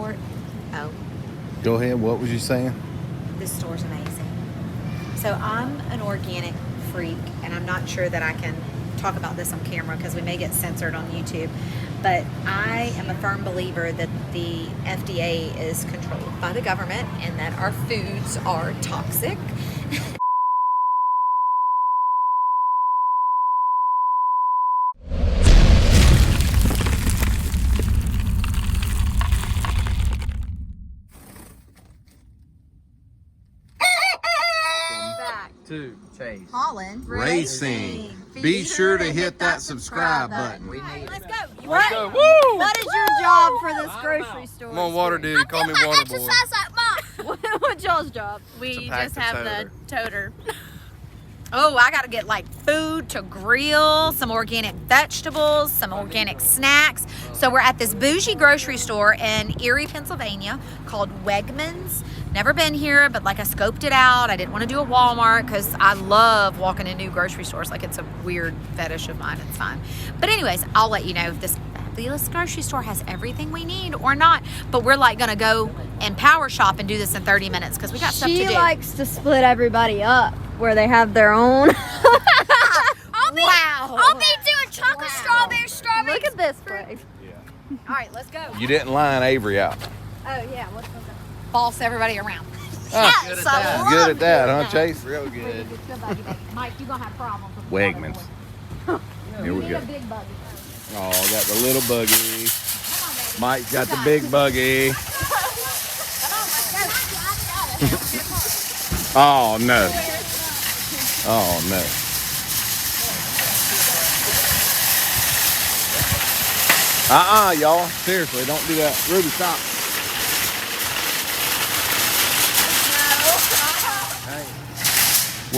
Gulfport. Oh. Go ahead. What was you saying? This store's amazing. So I'm an organic freak, and I'm not sure that I can talk about this on camera because we may get censored on YouTube, but I am a firm believer that the FDA is controlled by the government and that our foods are toxic. To Chase Holland Racing. Be sure to hit that subscribe button. Let's go. What? go. Woo! What is your job for this grocery store? I'm on water duty. Call me water boy. What's y'all's job? We pack just the have the toter. Oh, I gotta get like food to grill, some organic vegetables, some organic snacks. So we're at this bougie grocery store in Erie, Pennsylvania called Wegmans. Never been here, but like I scoped it out. I didn't want to do a Walmart because I love walking in new grocery stores. Like it's a weird fetish of mine. It's fine. But anyways, I'll let you know if this fabulous grocery store has everything we need or not. But we're like gonna go and power shop and do this in 30 minutes because we got stuff to do. She likes to split everybody up where they have their own. I'll be doing chocolate, strawberry. Look at this place. All right, let's go. You didn't line Avery out. Oh yeah, what's going on? Boss everybody around. Ah, Yes, I I love good at that, doing huh, Chase? Real good. Mike, you're gonna have problems with Wegmans. Here we need go. a big buggy. Oh, got the little buggy. Come on, baby. Mike's got the big buggy. Oh, no. Oh, no. Y'all. Seriously, don't do that. Ruby, stop. Hey.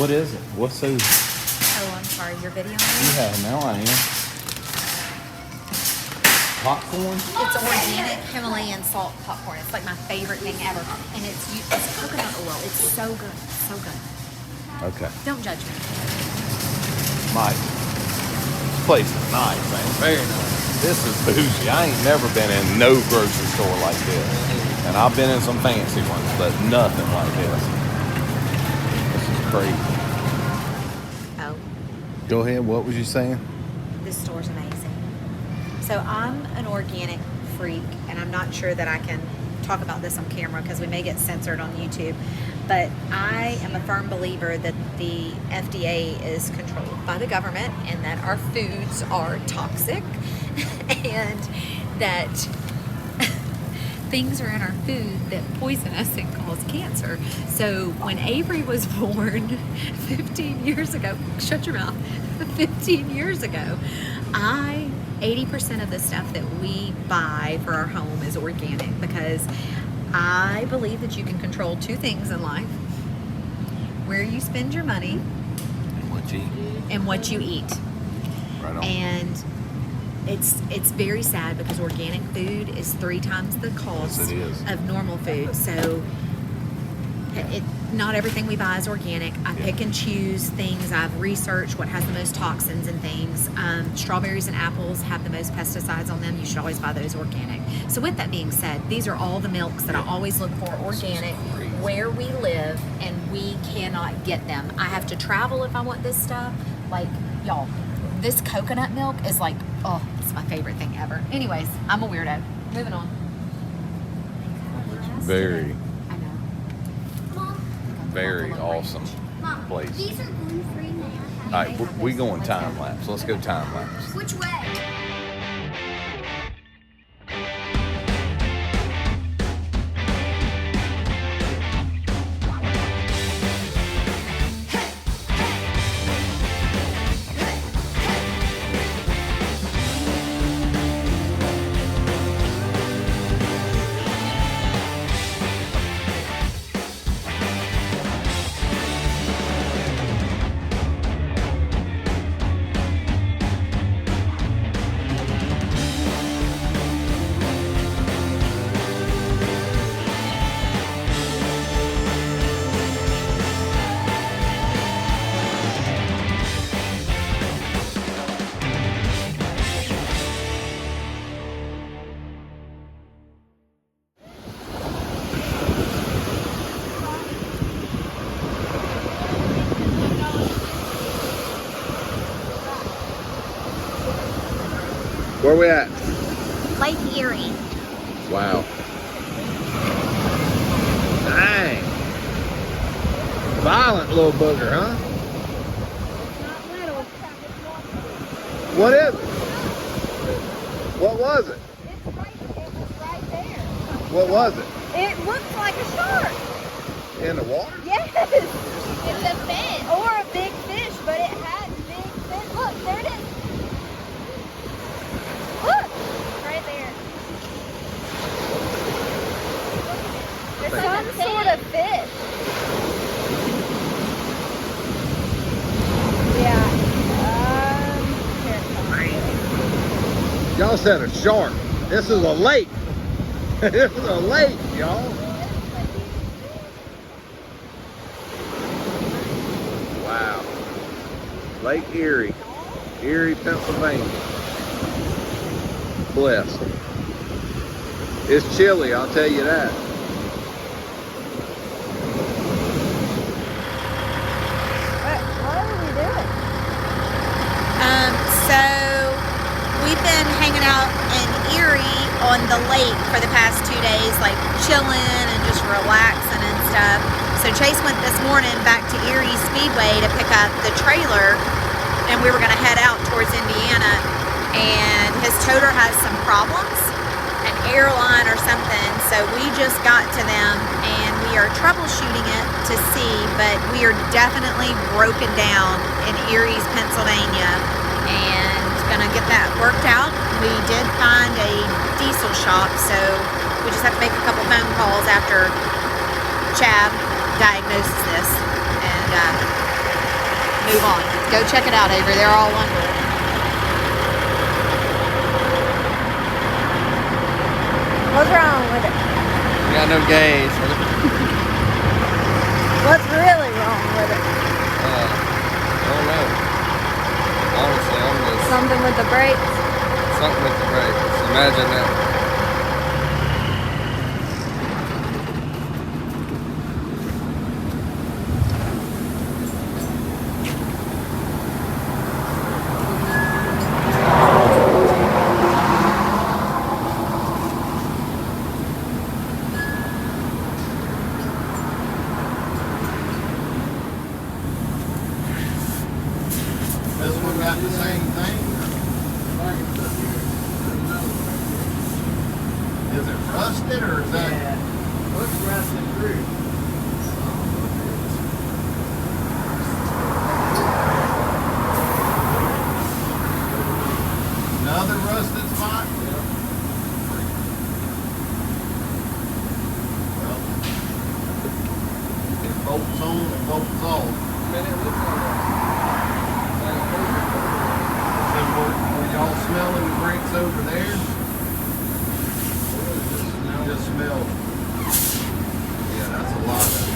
What is it? What's those? Oh, I'm sorry. You're videoing me? Yeah, now I am. Popcorn? It's organic Himalayan salt popcorn. It's like my favorite thing ever. And it's coconut oil. It's so good. So good. Okay. Don't judge me. Mike. This place is nice, man. Very nice. This is bougie. I ain't never been in no grocery store like this. And I've been in some fancy ones, but nothing like this. This is crazy. Oh, Go ahead. What was you saying? this store's amazing. So I'm an organic freak, and I'm not sure that I can talk about this on camera because we may get censored on YouTube. But I am a firm believer that the FDA is controlled by the government and that our foods are toxic and that things are in our food that poison us and cause cancer. So when Avery was born 15 years ago, shut your mouth, 15 years ago, 80% of the stuff that we buy for our home is organic because I believe that you can control two things in life: where you spend your money What you eat? and what you eat. Right on. And it's very sad because organic food is 3 times the cost Yes, it is. of normal food. So not everything we buy is organic. I pick and choose things. I've researched what has the most toxins and things. Strawberries and apples have the most pesticides on them. You should always buy those organic. So with that being said, these are all the milks that I always look for organic where we live, and we cannot get them. I have to travel if I want this stuff. Like, y'all, this coconut milk is like, oh, it's my favorite thing ever. Anyways, I'm a weirdo. Moving on. Very, I know. very awesome place. These are gluten-free now. All right, we going time lapse. Let's go time lapse. Which way? Where we at? Lake Erie. Wow. Dang. Violent little booger, huh? What is it? What was it? It's right there. What was it? It looks like a shark. In the water? Yes. It's a fish. Or a big fish, but it had big fish. Look, there it is. Look. Right there. It's some sort of fish. Yeah. Here it comes. Y'all said a shark. This is a lake. This is a lake, y'all. Wow. Lake Erie. Erie, Pennsylvania. Blessed. It's chilly, I'll tell you that. What are we doing? So we've been hanging out in Erie on the lake for the past 2 days, like chilling and just relaxing and stuff. So Chase went this morning back to Erie Speedway to pick up the trailer, and we were going to head out towards Indiana, and his toter has some problems, an airline or something. So we just got to them and we are troubleshooting it to see, but we are definitely broken down in Erie's, Pennsylvania, and gonna get that worked out. We did find a diesel shop, so we just have to make a couple phone calls after Chad diagnoses this and move on. Go check it out, Avery. They're all under it. What's wrong with it? Got no gauge. What's really wrong with it? I don't know. Honestly, I'm just Something with the brakes? something with the brakes. Imagine that. This one got the same thing? Is it rusted or is that? Looks rusted through. Another rusted spot? Well, it bolts on, it bolts off. Man, it looks like So were y'all smelling the brakes over there? Just smell. Yeah, that's a lot of it.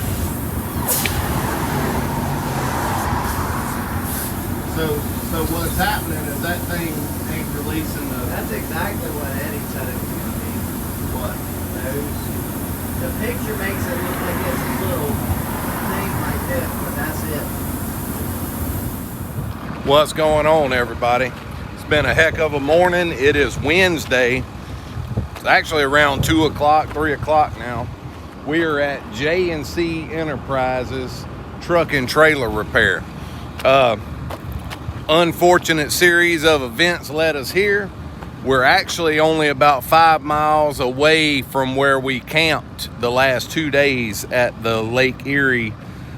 So what's happening is that thing ain't releasing the That's exactly what Eddie said it was going to be. what? Those. The picture makes it look like it's a little thing like this, but that's it. What's going on, everybody? It's been a heck of a morning. It is Wednesday. It's actually around 2 o'clock, 3 o'clock now. We are at J&C Enterprises Truck and Trailer Repair. Unfortunate series of events led us here. We're actually only about 5 miles away from where we camped the last 2 days at the Lake Erie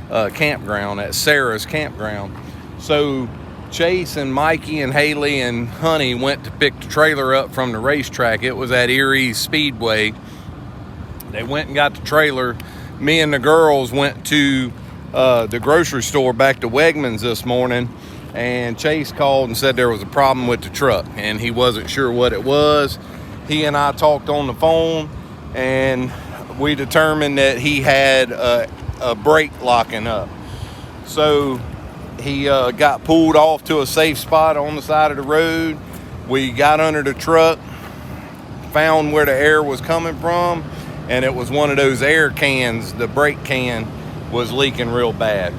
campground, at Sarah's campground. So Chase and Mikey and Haley and Honey went to pick the trailer up from the racetrack. It was at Erie Speedway. They went and got the trailer. Me and the girls went to the grocery store back to Wegmans this morning, and Chase called and said there was a problem with the truck and he wasn't sure what it was. He and I talked on the phone and we determined that he had a brake locking up. So he got pulled off to a safe spot on the side of the road. We got under the truck, found where the air was coming from, and it was one of those air cans. The brake can was leaking real bad.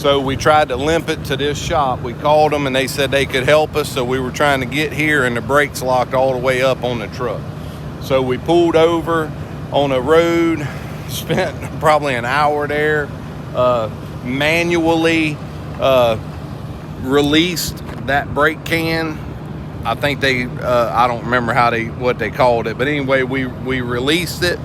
So we tried to limp it to this shop. We called them and they said they could help us. So we were trying to get here and the brakes locked all the way up on the truck. So we pulled over on a road, spent probably an hour there, manually released that brake can. I think they, I don't remember what they called it, but anyway, we released it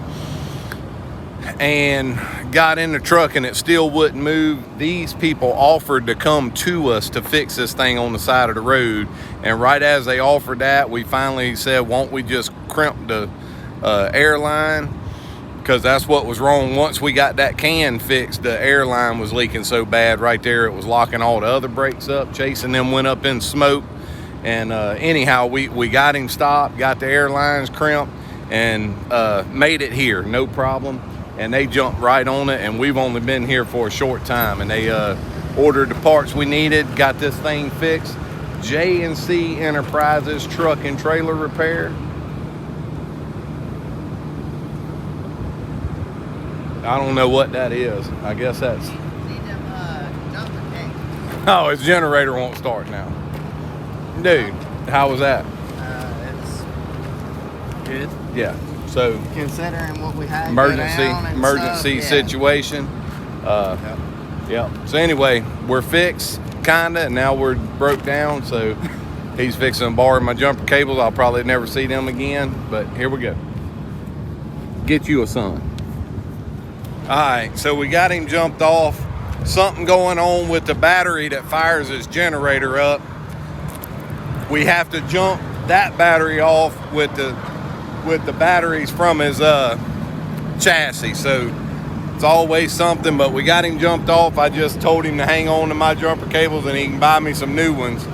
and got in the truck and it still wouldn't move. These people offered to come to us to fix this thing on the side of the road. And right as they offered that, we finally said, won't we just crimp the airline? Because that's what was wrong. Once we got that can fixed, the airline was leaking so bad right there, it was locking all the other brakes up. Chasing them went up in smoke. And anyhow, we got him stopped, got the airlines crimped, and made it here, no problem. And they jumped right on it, and we've only been here for a short time. And they ordered the parts we needed, got this thing fixed. J&C Enterprises Truck and Trailer Repair. I don't know what that is. I guess that's... Need them jumper cakes. Oh, his generator won't start now. Dude, how was that? It's good. Yeah. So Considering what we had emergency situation. Yeah. So anyway, we're fixed, kinda, and now we're broke down. So he's fixing to borrow my jumper cables. I'll probably never see them again. But here we go. Get you a son. All right. So we got him jumped off. Something going on with the battery that fires his generator up. We have to jump that battery off with the batteries from his chassis. So it's always something, but we got him jumped off. I just told him to hang on to my jumper cables and he can buy me some new ones.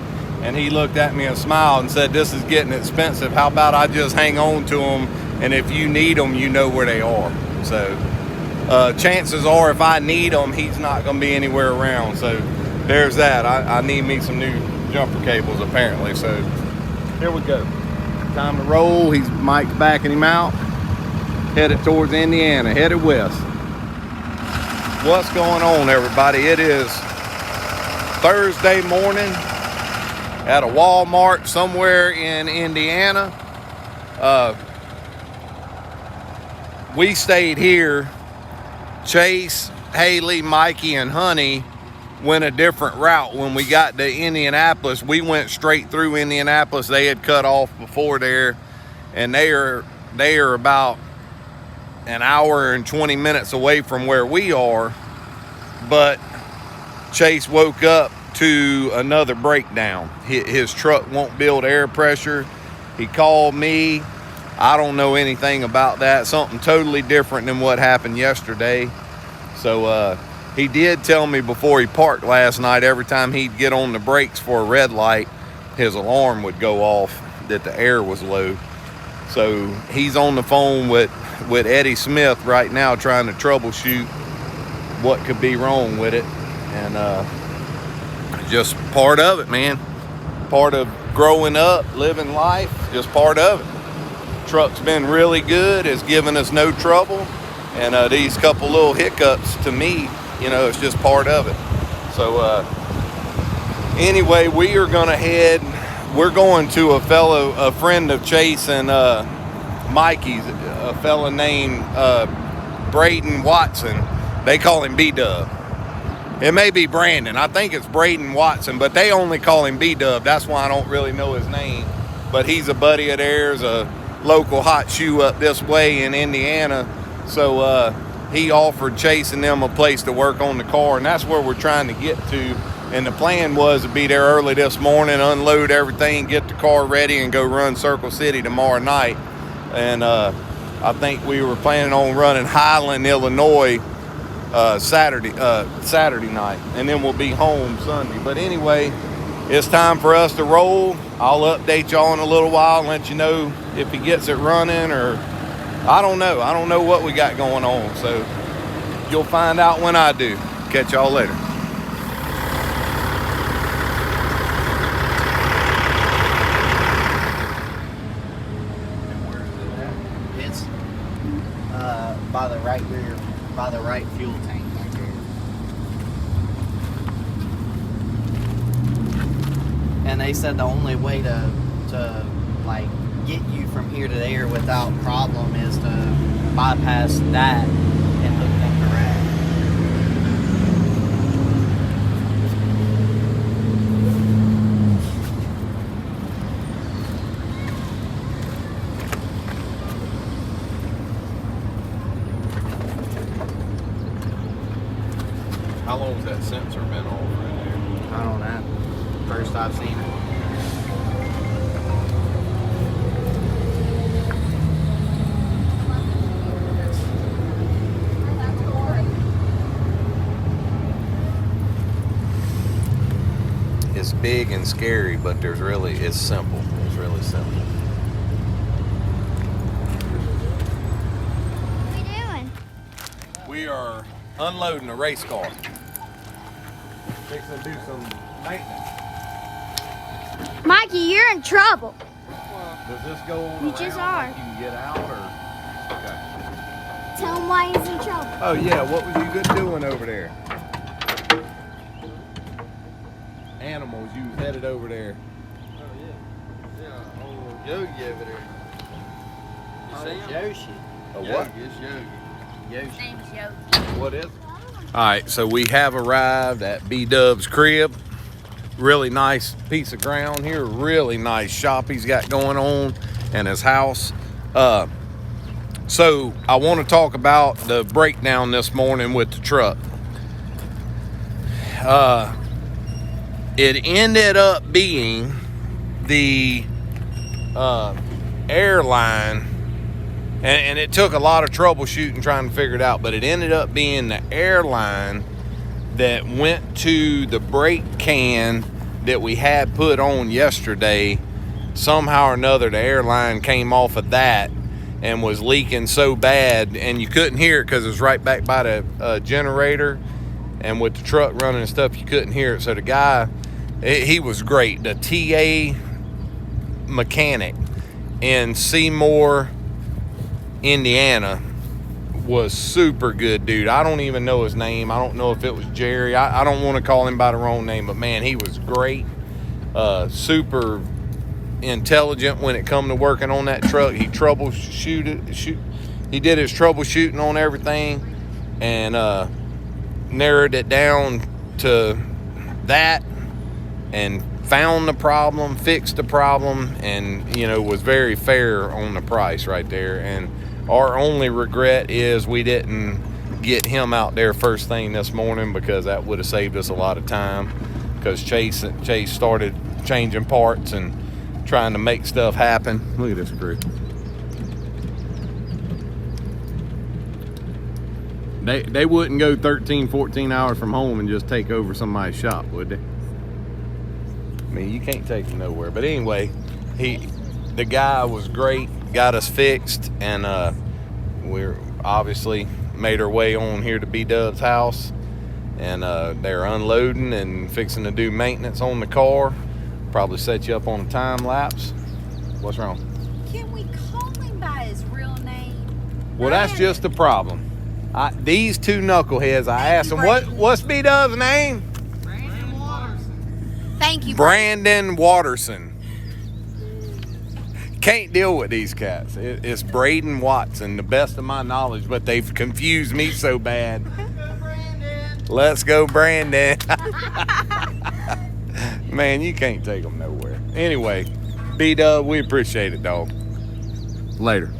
And he looked at me and smiled and said, this is getting expensive. How about I just hang on to them, and if you need them, you know where they are. So chances are if I need them, he's not going to be anywhere around. So there's that. I need me some new jumper cables apparently. So here we go. Time to roll. Mike's backing him out. Headed towards Indiana, headed west. What's going on, everybody? It is Thursday morning at a Walmart somewhere in Indiana. We stayed here. Chase, Haley, Mikey, and Honey went a different route. When we got to Indianapolis, we went straight through Indianapolis. They had cut off before there, and they are about an hour and 20 minutes away from where we are. But Chase woke up to another breakdown. His truck won't build air pressure. He called me. I don't know anything about that. Something totally different than what happened yesterday. So he did tell me before he parked last night, every time he'd get on the brakes for a red light, his alarm would go off that the air was low. So he's on the phone with Eddie Smith right now trying to troubleshoot what could be wrong with it. And just part of it, man. Part of growing up, living life, just part of it. Truck's been really good. It's given us no trouble. And these couple little hiccups, to me, it's just part of it. So anyway, we are gonna head. We're going to a friend of Chase and Mikey's, a fella named Braden Watson. They call him B-Dub. It may be Brandon. I think it's Braden Watson, but they only call him B-Dub. That's why I don't really know his name. But he's a buddy of theirs, a local hot shoe up this way in Indiana. So he offered Chase and them a place to work on the car, and that's where we're trying to get to. And the plan was to be there early this morning, unload everything, get the car ready, and go run Circle City tomorrow night. And I think we were planning on running Highland, Illinois Saturday night, and then we'll be home Sunday. But anyway, it's time for us to roll. I'll update y'all in a little while and let you know if he gets it running, or I don't know what we got going on. So you'll find out when I do. Catch y'all later. It's by the right fuel tank back there. and they said the only way to like get you from here to there without problem is to bypass that and hook them direct. How long has that sensor been on right there? I don't know. First I've seen it. It's big and scary, but it's simple. It's really simple. What are we doing? We are unloading a race car. Fixing to do some maintenance. Mikey, you're in trouble. Does this go on You around just like are. you can get out or? Okay. Tell him why he's in trouble. Oh yeah, what was you good doing over there? Animals, you was headed over there. Oh, yeah. Yeah, old Yogi over there. You see him? Yoshi. A Yogi, what? it's Yogi. Yoshi. Name's Yogi. What is it? All right, so we have arrived at B-Dub's crib. Really nice piece of ground here. Really nice shop he's got going on and his house. So I want to talk about the breakdown this morning with the truck. It ended up being the airline, and it took a lot of troubleshooting trying to figure it out, but it ended up being the airline that went to the brake can that we had put on yesterday. Somehow or another, the airline came off of that and was leaking so bad, and you couldn't hear it because it was right back by the generator, and with the truck running and stuff, you couldn't hear it. So the guy, he was great. The TA mechanic in Seymour, Indiana, was super good, dude. I don't even know his name. I don't know if it was Jerry. I don't want to call him by the wrong name, but man, he was great. Super intelligent when it come to working on that truck. He he did his troubleshooting on everything and narrowed it down to that and found the problem, fixed the problem, and was very fair on the price right there. And our only regret is we didn't get him out there first thing this morning, because that would have saved us a lot of time, because Chase started changing parts and trying to make stuff happen. Look at this crew. They wouldn't go 13, 14 hours from home and just take over somebody's shop, would they? I mean, you can't take them nowhere. But anyway, the guy was great, got us fixed, and we're obviously made our way on here to B-Dub's house, and they're unloading and fixing to do maintenance on the car. Probably set you up on a time lapse. What's wrong? Can we call him by his real name? Well, that's just the problem. These two knuckleheads, I asked them, what's B-Dub's name? Thank you, Brandon Watterson. Can't deal with these cats. It's Braden Watson, the best of my knowledge, but they've confused me so bad. Let's go, Brandon. Man, you can't take them nowhere. Anyway, B-Dub, we appreciate it, dog. Later.